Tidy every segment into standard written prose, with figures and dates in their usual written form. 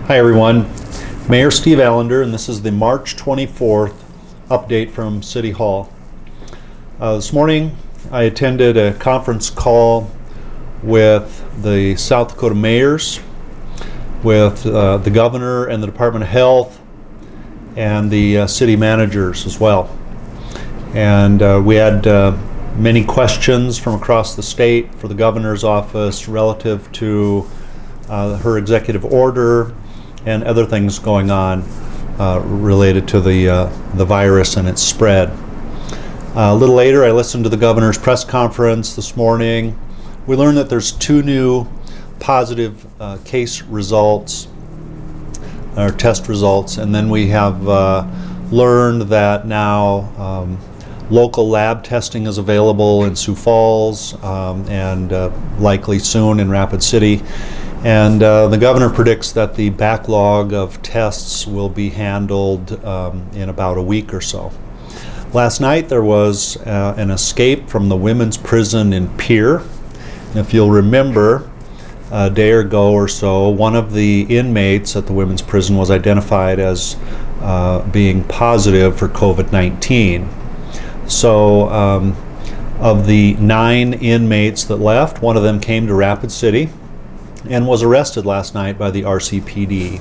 Hi everyone, Mayor Steve Allender, and this is the March 24th update from City Hall. This morning I attended a conference call with the South Dakota mayors, with the governor and the Department of Health, and the city managers as well. And we had many questions from across the state for the governor's office relative to her executive order and other things going on related to the virus and its spread. A little later, I listened to the governor's press conference this morning. We learned that there's 2 new positive case results, or test results, and then we have learned that now local lab testing is available in Sioux Falls and likely soon in Rapid City. And the governor predicts that the backlog of tests will be handled in about a week or so. Last night there was an escape from the women's prison in Pierre. If you'll remember, a day ago or so, one of the inmates at the women's prison was identified as being positive for COVID-19. So of the 9 inmates that left, one of them came to Rapid City and was arrested last night by the RCPD.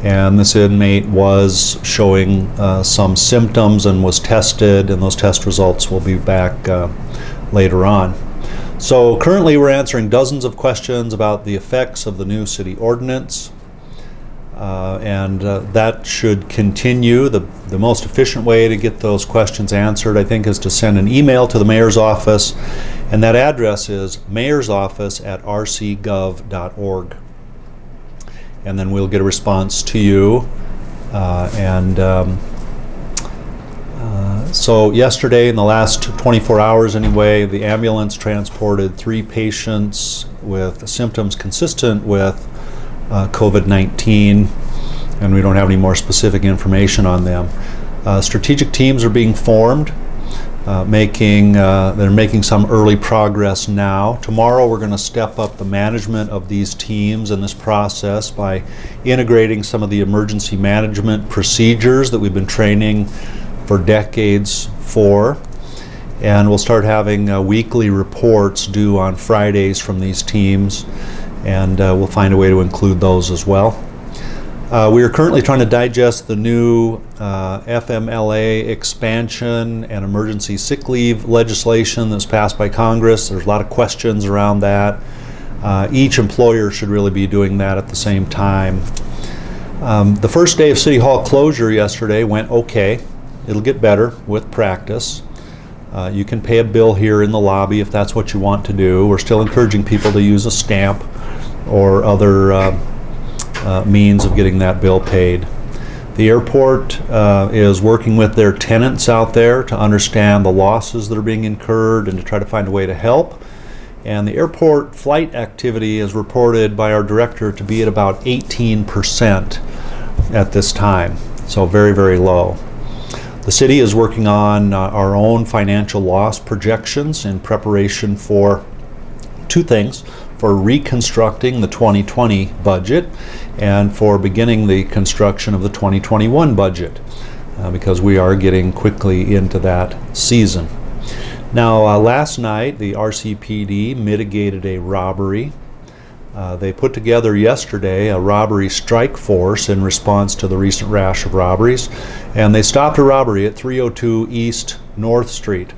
And this inmate was showing some symptoms and was tested, and those test results will be back later on. So currently we're answering dozens of questions about the effects of the new city ordinance, and that should continue. The most efficient way to get those questions answered, I think, is to send an email to the mayor's office, and that address is mayorsoffice@rcgov.org. And then we'll get a response to you. So yesterday, in the last 24 hours anyway, the ambulance transported 3 patients with symptoms consistent with COVID-19, and we don't have any more specific information on them. Strategic teams are being formed. They're making some early progress now. Tomorrow we're going to step up the management of these teams in this process by integrating some of the emergency management procedures that we've been training for decades for. And we'll start having weekly reports due on Fridays from these teams, and we'll find a way to include those as well. We are currently trying to digest the new FMLA expansion and emergency sick leave legislation that's passed by Congress. There's a lot of questions around that. Each employer should really be doing that at the same time. The first day of City Hall closure yesterday went okay. It'll get better with practice. You can pay a bill here in the lobby if that's what you want to do. We're still encouraging people to use a stamp or other means of getting that bill paid. The airport is working with their tenants out there to understand the losses that are being incurred and to try to find a way to help. And the airport flight activity is reported by our director to be at about 18% at this time, so very, very low. The city is working on our own financial loss projections in preparation for 2 things: for reconstructing the 2020 budget and for beginning the construction of the 2021 budget, because we are getting quickly into that season. Now, last night the RCPD mitigated a robbery. They put together yesterday a robbery strike force in response to the recent rash of robberies, and they stopped a robbery at 302 East North Street.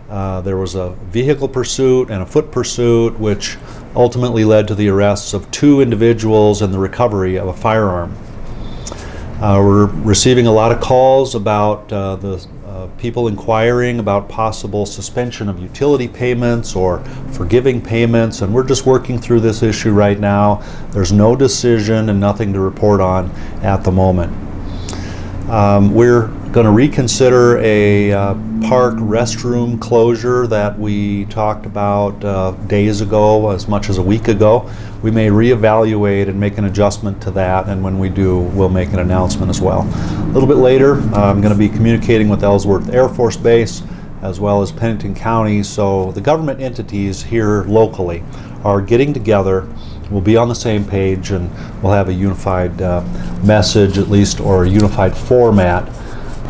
There was a vehicle pursuit and a foot pursuit, which ultimately led to the arrests of 2 individuals and the recovery of a firearm. We're receiving a lot of calls about the people inquiring about possible suspension of utility payments or forgiving payments, and we're just working through this issue right now. There's no decision and nothing to report on at the moment. We're going to reconsider a park restroom closure that we talked about days ago, as much as a week ago. We may reevaluate and make an adjustment to that, and when we do, we'll make an announcement as well. A little bit later, I'm going to be communicating with Ellsworth Air Force Base as well as Pennington County, so the government entities here locally are getting together we'll be on the same page, and we'll have a unified message, at least, or a unified format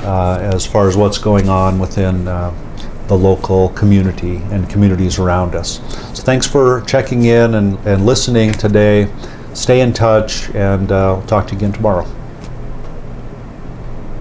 as far as what's going on within the local community and communities around us. So thanks for checking in and listening today. Stay in touch, and we'll talk to you again tomorrow.